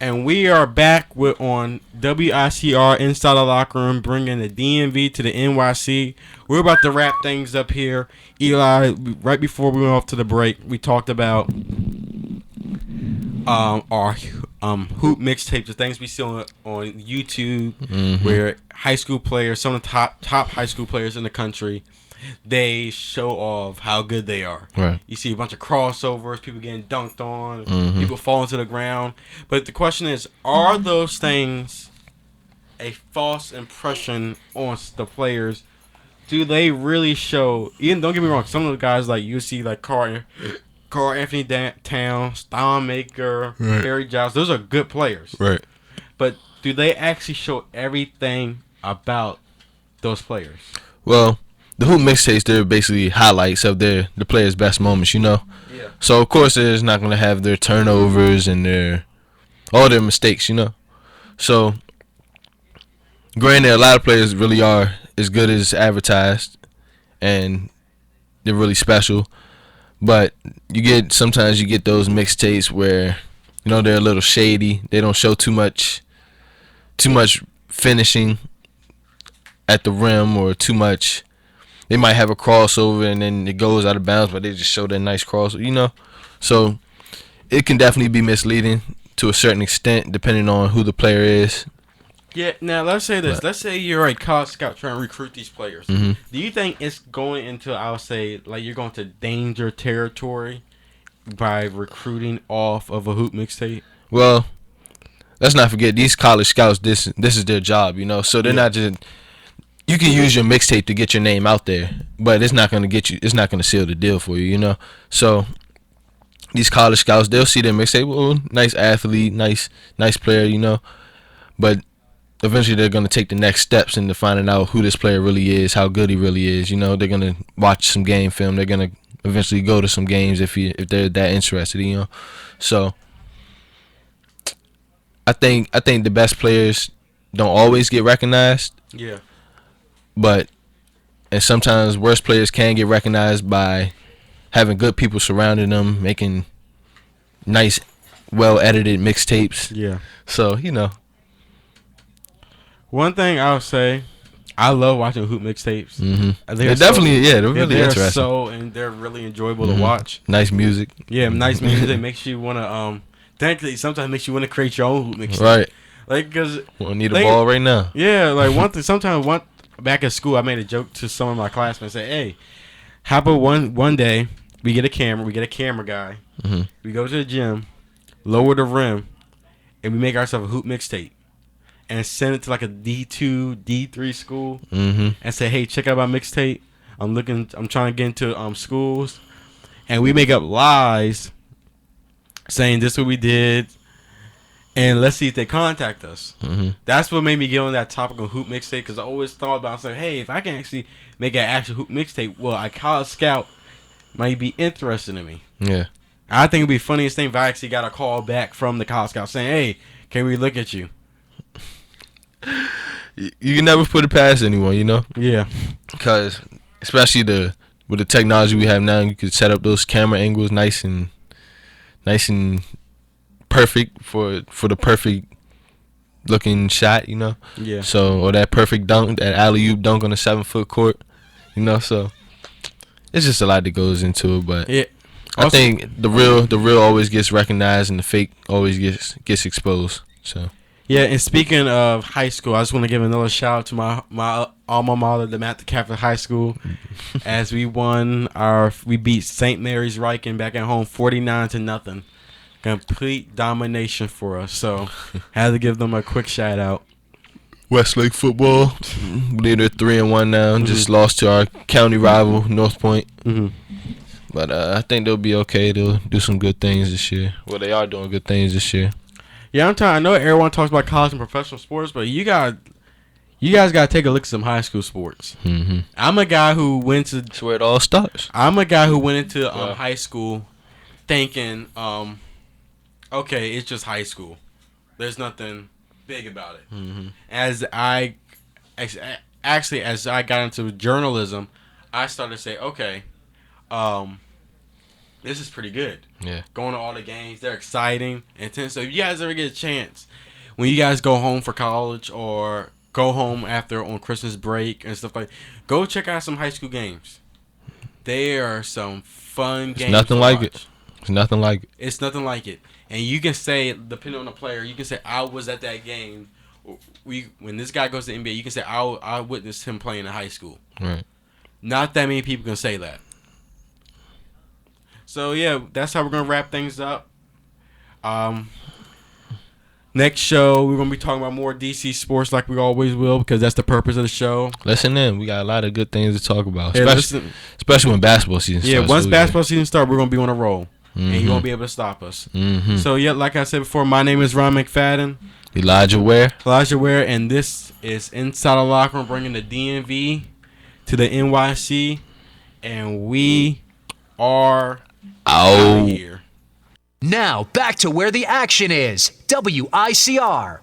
And we are back on WICR Inside the Locker Room, bringing the DMV to the NYC. We're about to wrap things up here. Eli, right before we went off to the break, we talked about our hoop mixtapes, the things we see on YouTube, where high school players, some of the top high school players in the country, they show off how good they are. Right. You see a bunch of crossovers, people getting dunked on, people falling to the ground. But the question is, are those things a false impression on the players? Do they really show? Even don't get me wrong, some of the guys like you see like Carl Anthony Towns, Thon Maker, right. Barry Giles, those are good players. Right. But do they actually show everything about those players? Well, the Hoop mixtapes, they're basically highlights of the players' best moments, you know? Yeah. So, of course, it's not going to have their turnovers and all their mistakes, you know? So, granted, a lot of players really are as good as advertised, and they're really special. But sometimes you get those mixtapes where, you know, they're a little shady. They don't show too much finishing at the rim or too much. They might have a crossover and then it goes out of bounds, but they just show that nice crossover, you know? So it can definitely be misleading to a certain extent depending on who the player is. Yeah, now let's say this. Let's say you're a college scout trying to recruit these players. Mm-hmm. Do you think it's going into, I would say, like you're going to danger territory by recruiting off of a hoop mixtape? Well, let's not forget, these college scouts, this is their job, you know? So they're not just... You can use your mixtape to get your name out there, but it's not going to seal the deal for you, you know? So these college scouts, they'll see their mixtape, well, nice athlete, nice player, you know? But eventually they're going to take the next steps into finding out who this player really is, how good he really is, you know? They're going to watch some game film. They're going to eventually go to some games if they're that interested, you know? So I think the best players don't always get recognized. Yeah. And sometimes worse players can get recognized by having good people surrounding them, making nice, well-edited mixtapes. Yeah. So, you know. One thing I'll say, I love watching hoop mixtapes. Mm-hmm. They're definitely, they're really interesting. And they're really enjoyable to watch. Nice music. Yeah, nice music. It makes you want to, technically, sometimes makes you want to create your own hoop mixtape. Right. Like, because... We'll need a ball right now. Yeah, like one thing, back at school, I made a joke to some of my classmates. Say, "Hey, how about one day we get a camera guy. Mm-hmm. We go to the gym, lower the rim, and we make ourselves a hoop mixtape, and send it to like a D2, D3 school, and say, hey, check out my mixtape. I'm trying to get into schools, and we make up lies, saying this is what we did." And let's see if they contact us. That's what made me get on that topic of hoop mixtape, because I always thought about saying, hey, if I can actually make an actual hoop mixtape, well, a college scout might be interested in me. Yeah. I think it'd be the funniest thing if I actually got a call back from the college scout saying, hey, can we look at you? You can never put it past anyone, you know? Yeah. Because especially with the technology we have now, you could set up those camera angles nice and perfect for the perfect looking shot, you know. Yeah. So, or that perfect dunk, that alley-oop dunk on a 7-foot court, you know. So it's just a lot that goes into it, but yeah. I think the real always gets recognized and the fake always gets exposed. So yeah. And speaking of high school, I just want to give another shout out to my alma mater, the Matt Catholic High School, as we beat St. Mary's Riken back at home 49-0. Complete domination for us. So, had to give them a quick shout out. Westlake football, I believe they're 3-1 now. Just lost to our county rival, North Point. But I think they'll be okay. They'll do some good things this year. Well, they are doing good things this year. Yeah, I know everyone talks about college and professional sports, but you guys got to take a look at some high school sports. I'm a guy who went to... That's where it all starts. I'm a guy who went into high school thinking... okay, it's just high school. There's nothing big about it. As I got into journalism, I started to say, okay, this is pretty good. Yeah. Going to all the games, they're exciting, intense. So if you guys ever get a chance, when you guys go home for college or go home after on Christmas break and stuff like, go check out some high school games. They are some fun games. Nothing to like watch. it. It's nothing like it. It's nothing like it. And you can say, depending on the player, you can say, I was at that game. When this guy goes to the NBA, you can say, I witnessed him playing in high school. Right. Not that many people can say that. So, yeah, that's how we're going to wrap things up. Next show, we're going to be talking about more DC sports like we always will, because that's the purpose of the show. Listen in. We got a lot of good things to talk about, Yeah, especially when basketball season starts. Yeah, once basketball season starts, we're going to be on a roll. Mm-hmm. And you won't be able to stop us. Mm-hmm. So, yeah, like I said before, my name is Ron McFadden. Elijah Ware, and this is Inside the Locker Room, bringing the DMV to the NYC, and we are out here. Now, back to where the action is. WICR.